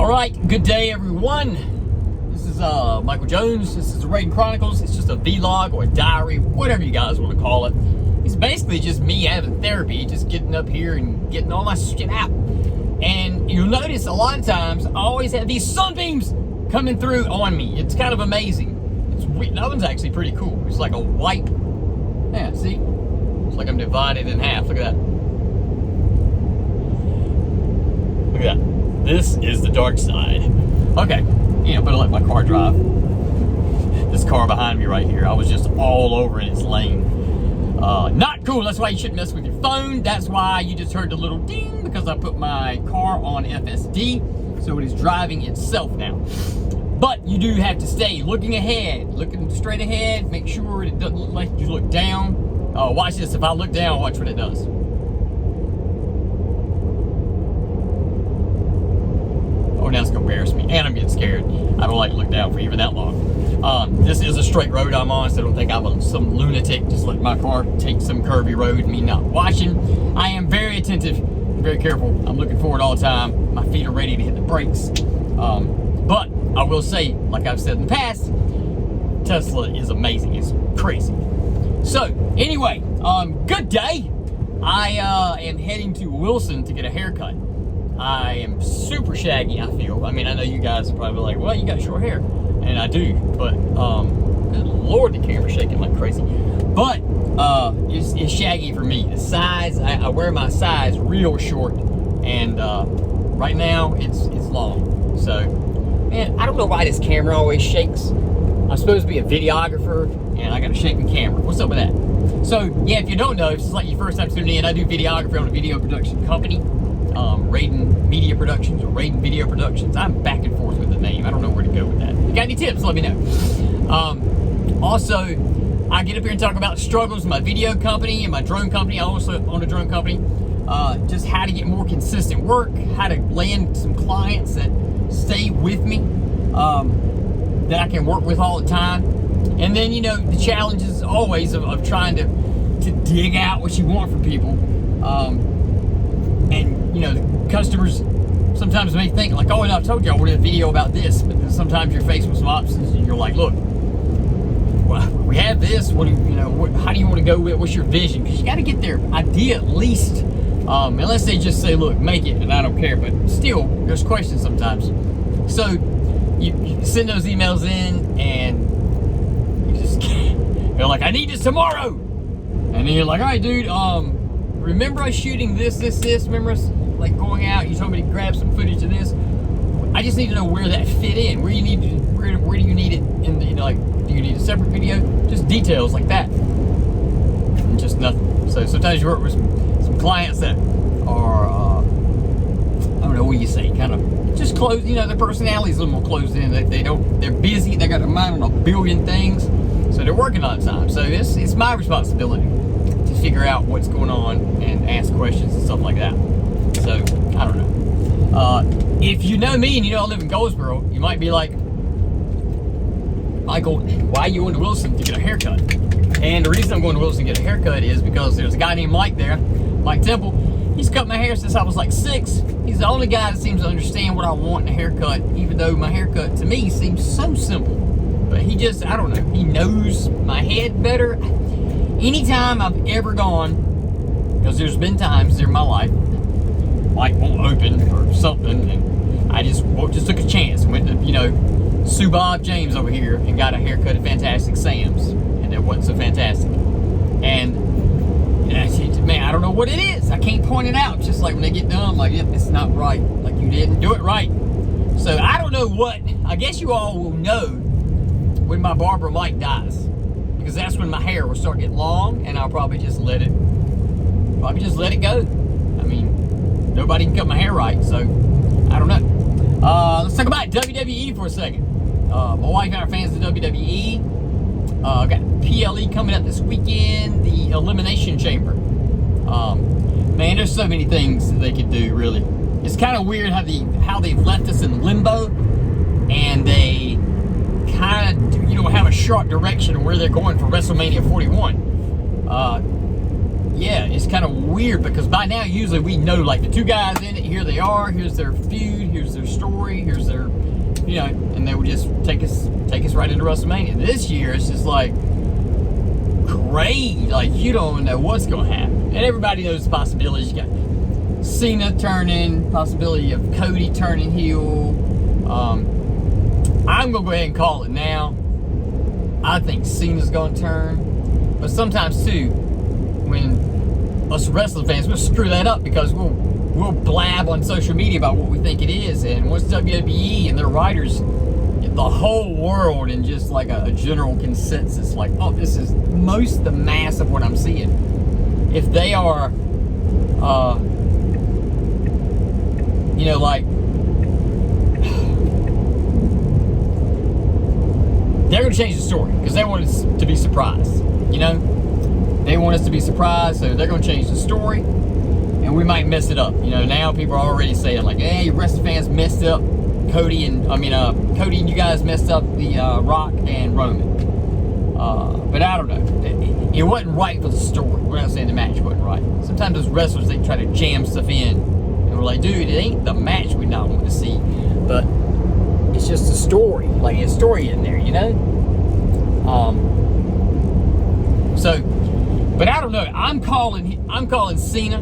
All right, good day, everyone. This is Michael Jones. This is Rayden Chronicles. It's just a vlog or a diary, whatever you guys want to call it. It's basically just me having therapy, just getting up here and getting all my shit out. And you'll notice a lot of times I always have these sunbeams coming through on me. It's kind of amazing. It's weird. That one's actually pretty cool. It's like a white. Yeah, see? It's like I'm divided in half. Look at that. Look at that. This is the dark side. Okay, better let my car drive. This car behind me right here, I was just all over in its lane. Not cool. That's why you shouldn't mess with your phone. That's why you just heard the little ding, because I put my car on FSD, so it is driving itself now. But you do have to stay looking ahead, looking straight ahead. Make sure it doesn't look like you look down. Watch this. If I look down, watch what it does. Oh, now it's gonna embarrass me, and I'm getting scared. I don't like to look down for even that long. This is a straight road I'm on, so don't think I'm some lunatic just letting my car take some curvy road, me not watching. I am very attentive, very careful. I'm looking forward all the time. My feet are ready to hit the brakes. But I will say, like I've said in the past, Tesla is amazing. It's crazy. So anyway, good day. I am heading to Wilson to get a haircut. I am super shaggy, I feel. I mean, I know you guys are probably like, well, you got short hair. And I do, but, good Lord, the camera's shaking like crazy. But, it's shaggy for me. The size, I wear my size real short. And, right now, it's long. So, man, I don't know why this camera always shakes. I'm supposed to be a videographer, and I got a shaking camera. What's up with that? So, yeah, if you don't know, if it's like your first time tuning in, I do videography on a video production company. Rayden Media Productions or Rayden Video Productions. I'm back and forth with the name. I don't know where to go with that. If you got any tips, let me know. Also, I get up here and talk about struggles with my video company and my drone company. I also own a drone company. Just how to get more consistent work, how to land some clients that stay with me, that I can work with all the time. And then, the challenges always of trying to dig out what you want from people. And, the customers sometimes may think like, oh, and I've told you I wanted a video about this, but then sometimes you're faced with some options and you're like, look, well, we have this, how do you want to go with it? What's your vision? Because you got to get their idea at least, unless they just say, look, make it, and I don't care, but still, there's questions sometimes. So, you send those emails in, and you just can't. You're like, I need this tomorrow! And then you're like, all right, dude, remember us shooting this? Remember us like going out? You told me to grab some footage of this. I just need to know where that fit in. Where do you need it in the, like, do you need a separate video? Just details like that. And just nothing. So sometimes you work with some clients that are, I don't know what you say, kind of just closed. Their personality's a little more closed in. They're busy. They got their mind on a billion things, so they're working all the time. So it's my responsibility to figure out what's going on and ask questions and stuff like that. So, I don't know. If you know me and you know I live in Goldsboro, you might be like, Michael, why are you going to Wilson to get a haircut? And the reason I'm going to Wilson to get a haircut is because there's a guy named Mike there, Mike Temple. He's cut my hair since I was like 6. He's the only guy that seems to understand what I want in a haircut, even though my haircut to me seems so simple. But he just, I don't know, he knows my head better. Anytime I've ever gone, because there's been times in my life, light won't open or something, and I just took a chance. Went to, Sue Bob James over here and got a haircut at Fantastic Sam's, and it wasn't so fantastic. And man, I don't know what it is. I can't point it out. Just like when they get done, like, yep, it's not right. Like, you didn't do it right. So I don't know what. I guess you all will know when my barber Mike dies, because that's when my hair will start getting long, and I'll probably just let it go. I mean, nobody can cut my hair right, so I don't know. Let's talk about WWE for a second. My wife and our fans of WWE. Got PLE coming up this weekend, the Elimination Chamber. Man, there's so many things that they could do, really. It's kind of weird how they've left us in limbo, and they kind of, have a sharp direction of where they're going for WrestleMania 41. Yeah, it's kind of weird because by now usually we know like the two guys in it. Here they are. Here's their feud. Here's their story. Here's their, you know, and they would just take us right into WrestleMania. This year it's just like crazy. Like you don't know what's going to happen, and everybody knows the possibilities. You got Cena turning, possibility of Cody turning heel. I'm gonna go ahead and call it now. I think Cena's gonna turn, but sometimes too, when us wrestling fans, we'll screw that up because we'll blab on social media about what we think it is, and what's WWE and their writers, the whole world, and just like a general consensus, like, oh, this is the mass of what I'm seeing. If they are, you know, like, they're going to change the story because they want us to be surprised, you know? They want us to be surprised, so they're going to change the story, and we might mess it up. You know, now people are already saying, like, hey, wrestling fans messed up Cody and you guys messed up the Rock and Roman. But I don't know. It wasn't right for the story. We're not saying the match wasn't right. Sometimes those wrestlers, they try to jam stuff in, and we're like, dude, it ain't the match we not want to see, but it's just a story, like a story in there, you know? So, but I don't know. I'm calling Cena.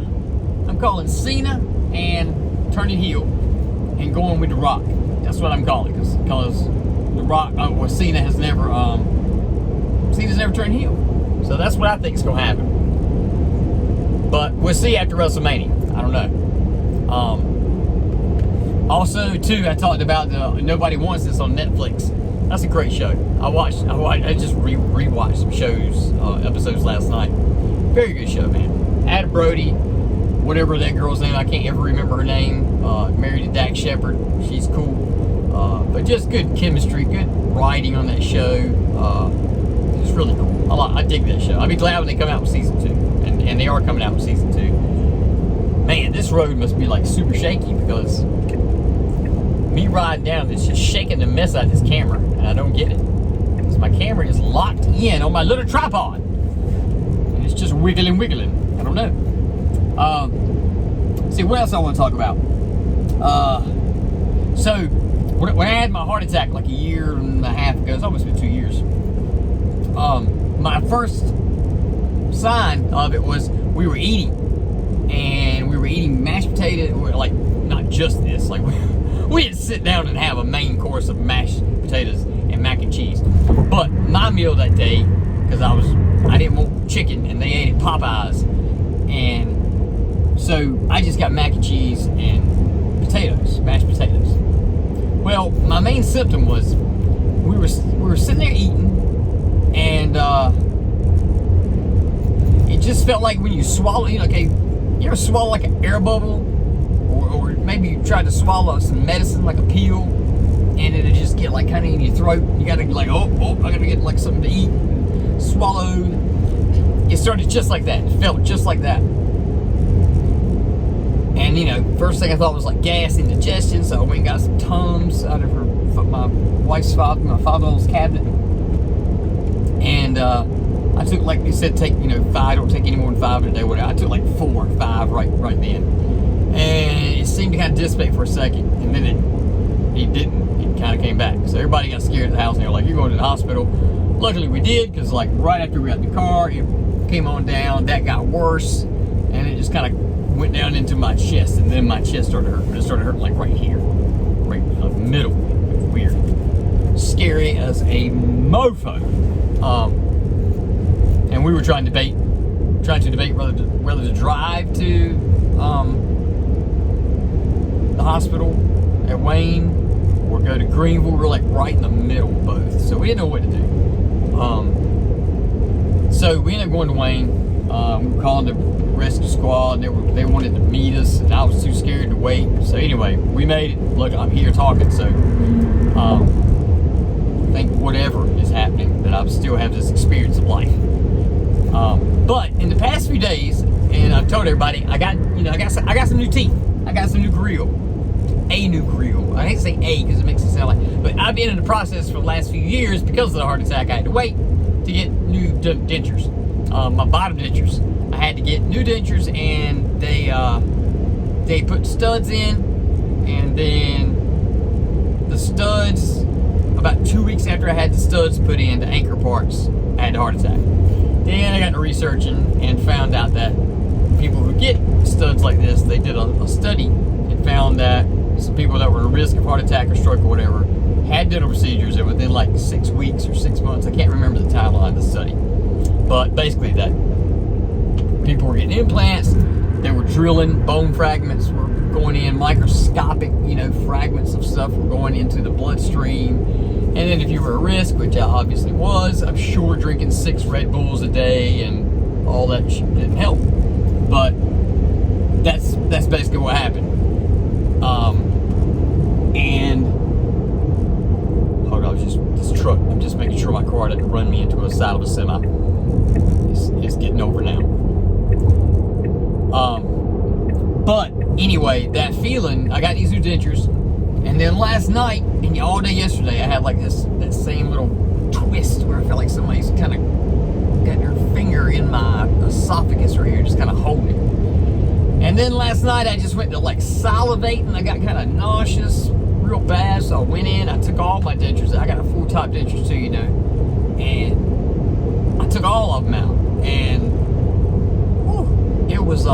I'm calling Cena and turning heel and going with The Rock. That's what I'm calling, because The Rock, Cena has never, Cena's never turned heel. So that's what I think is going to happen. But we'll see after WrestleMania. I don't know. Also, too, I talked about Nobody Wants This on Netflix. That's a great show. I just rewatched some shows, episodes last night. Very good show, man. Adam Brody, whatever that girl's name, I can't ever remember her name. Married to Dak Shepard. She's cool. But just good chemistry, good writing on that show. It's really cool. I dig that show. I'll be glad when they come out with season 2. And they are coming out with season 2. Man, this road must be like super shaky because me riding down, it's just shaking the mess out of this camera, and I don't get it. Because my camera is locked in on my little tripod. And it's just wiggling. I don't know. See, what else I want to talk about? So, when I had my heart attack like a year and a half ago, it's almost been 2 years. My first sign of it was we were eating. And we were eating mashed potatoes, like, not just this, like, we didn't sit down and have a main course of mashed potatoes and mac and cheese. But my meal that day, because I didn't want chicken, and they ate at Popeyes, and so I just got mac and cheese and potatoes, mashed potatoes. Well, my main symptom was we were sitting there eating, and it just felt like when you swallow, you know, okay, you ever swallow like an air bubble? Or maybe you tried to swallow some medicine, like a pill, and it'd just get like kind of in your throat. You gotta like, oh, I gotta get like something to eat. Swallow. It started just like that. It felt just like that. And you know, first thing I thought was like gas, indigestion, so I went and got some Tums out of my wife's my father-in-law's cabinet. And I took, like they said, take, you know, 5, don't take any more than 5 a day, whatever. I took like 4 or 5 right then. And it seemed to kind of dissipate for a second, and then it didn't. It kind of came back. So everybody got scared at the house, and they were like, you're going to the hospital. Luckily we did, because like right after we got in the car, it came on down, that got worse, and it just kind of went down into my chest, and then my chest started hurting. It started hurting like right here, right in the middle. It was weird. Scary as a mofo. And we were trying to debate whether to drive to the hospital at Wayne or go to Greenville. We were like right in the middle of both, so we didn't know what to do. So we ended up going to Wayne. We were calling the rescue squad, and they wanted to meet us, and I was too scared to wait. So anyway, we made it. Look, I'm here talking, so I think whatever is happening, that I still have this experience of life. But in the past few days, and I've told everybody, I got some new teeth. I got some new grill. A new grill. I hate to say A because it makes it sound like, but I've been in the process for the last few years because of the heart attack. I had to wait to get new dentures. My bottom dentures. I had to get new dentures, and they put studs in, and then the studs, about 2 weeks after I had the studs put in, the anchor parts, I had a heart attack. Then I got to researching and found out that people who get studs like this, they did a study and found that some people that were at risk of heart attack or stroke or whatever had dental procedures, and within like 6 weeks or 6 months, I can't remember the timeline of the study, but basically that people were getting implants, they were drilling, bone fragments were going in, microscopic, fragments of stuff were going into the bloodstream. And then if you were at risk, which I obviously was, I'm sure drinking 6 Red Bulls a day and all that shit didn't help. But that's basically what happened. And hold on, this truck, I'm just making sure my car doesn't run me into a side of a semi. It's getting over now. But anyway, that feeling, I got these new dentures, and then last night and all day yesterday, I had like that same little twist where I felt like somebody's kind of got their finger in my esophagus right here, just kind of holding it. And then last night I just went to like salivate, and I got kind of nauseous real bad, so I went in, I took all my dentures. I got a full top denture too, and I took all of them out, and it was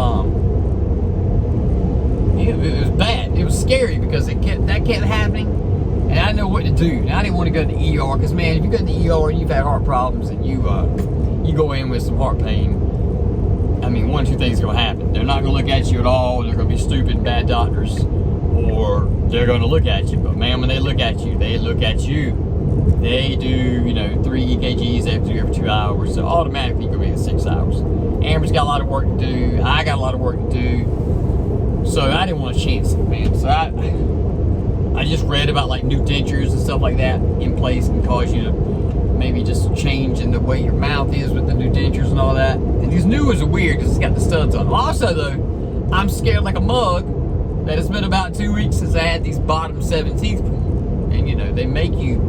it was bad. It was scary because that kept happening, and I didn't know what to do. And I didn't want to go to the ER because, man, if you go to the ER and you've had heart problems and you go in with some heart pain, I mean, one of two things is going to happen. They're not going to look at you at all, and they're going to be stupid, bad doctors, or they're going to look at you. But man, when they look at you, they look at you. They do, 3 EKGs they have to do every 2 hours, so automatically you're going to be at 6 hours. Amber's got a lot of work to do. I got a lot of work to do. So I didn't want to chance it, man. So I just read about like new dentures and stuff like that in place can cause you to maybe just change in the way your mouth is with the new dentures and all that. And these new ones are weird because it's got the studs on them. Also though, I'm scared like a mug that it's been about 2 weeks since I had these bottom 7 teeth pulled. And they make you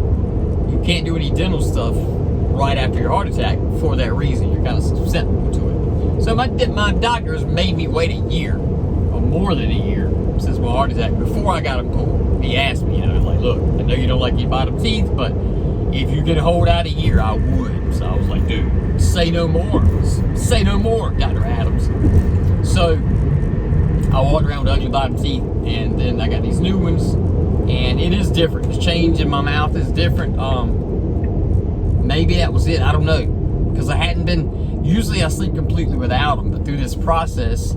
can't do any dental stuff right after your heart attack for that reason. You're kind of susceptible to it. So my doctors made me wait a year, or more than a year, since my heart attack before I got them pulled. He asked me, like, look, I know you don't like your bottom teeth, but if you could hold out a year, I would. So I was like, dude, say no more. Say no more, Dr. Adams. So I walked around with ugly bottom teeth, and then I got these new ones, and it is different. The change in my mouth is different. Maybe that was it. I don't know, because I hadn't been. Usually I sleep completely without them, but through this process,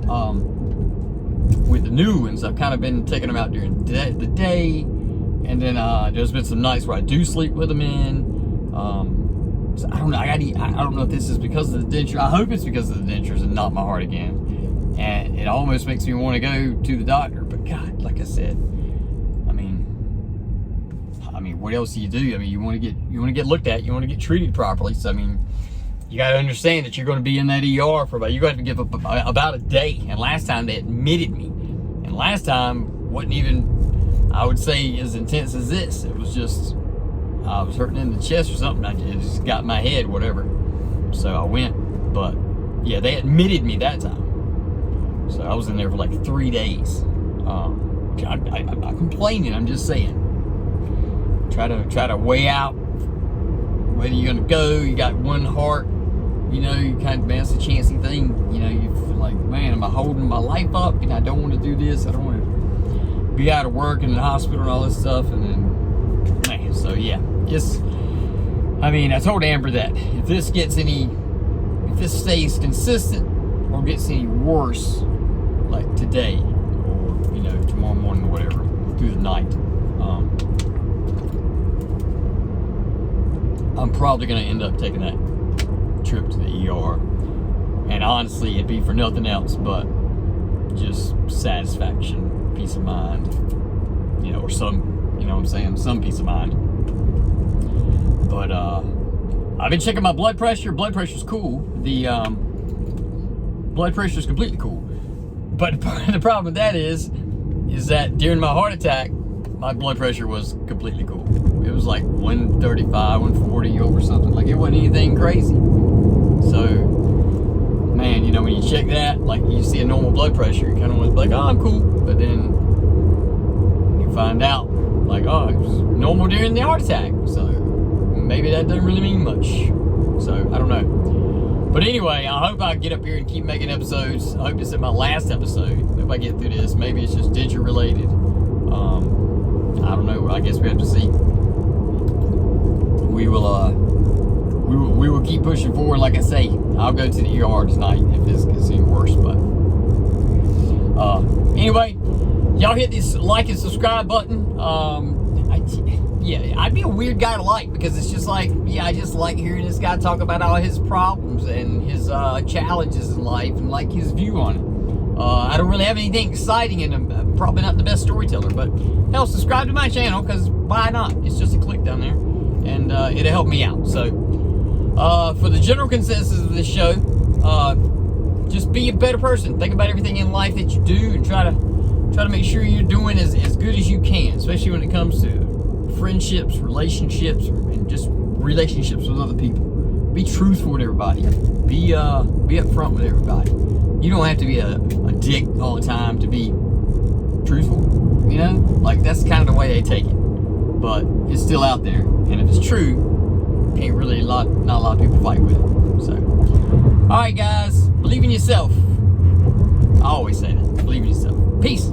with the new ones, I've kind of been taking them out during the day, and then there's been some nights where I do sleep with them in. So I don't know. I don't know if this is because of the denture. I hope it's because of the dentures and not my heart again. And it almost makes me want to go to the doctor. But God, like I said, I mean, what else do? I mean, you want to get looked at. You want to get treated properly. So I mean, you got to understand that you're going to be in that ER for you're going to have to give up about a day. And last time they admitted me, and last time wasn't even, I would say, as intense as this. It was just, I was hurting in the chest or something. It just got in my head, whatever. So I went, but yeah, they admitted me that time. So I was in there for like 3 days. I'm not complaining. I'm just saying, try to weigh out whether you're gonna go. You got one heart. You kind of, man, it's a chancy thing. You feel like, man, am I holding my life up? I don't want to do this. I don't want to be out of work in the hospital and all this stuff. And then, man, so yeah, I told Amber that if this stays consistent or gets any worse, like today or, tomorrow morning or whatever, through the night, I'm probably going to end up taking that trip to the ER. And honestly, it'd be for nothing else but just satisfaction, peace of mind, or some, some peace of mind. But I've been checking my blood pressure. Blood pressure's cool. The blood pressure's completely cool. But the problem with that is that during my heart attack, my blood pressure was completely cool. It was like 135, 140 over something. Like, it wasn't anything crazy. So man, you know, when you check that, like you see a normal blood pressure, you kind of want to be like, oh, I'm cool. But then you find out, like, oh, it was normal during the heart attack. So maybe that doesn't really mean much. So I don't know. But anyway, I hope I get up here and keep making episodes. I hope this is my last episode. If I get through this, maybe it's just digit related. I don't know. I guess we have to see. We will keep pushing forward. Like I say, I'll go to the ER tonight if this gets any worse. But anyway, y'all hit this like and subscribe button. I'd be a weird guy to like, because it's just like, yeah, I just like hearing this guy talk about all his problems and his challenges in life and like his view on it. I don't really have anything exciting, and I'm probably not the best storyteller, but hell, subscribe to my channel, because why not? It's just a click down there, and it'll help me out. So for the general consensus of this show, just be a better person. Think about everything in life that you do, and try to make sure you're doing as good as you can, especially when it comes to friendships, relationships, and just relationships with other people. Be truthful with everybody. Be upfront with everybody. You don't have to be a dick all the time to be truthful. You know, like that's kind of the way they take it. But it's still out there, and if it's true, ain't really not a lot of people fight with it. So, all right, guys, believe in yourself. I always say that. Believe in yourself. Peace.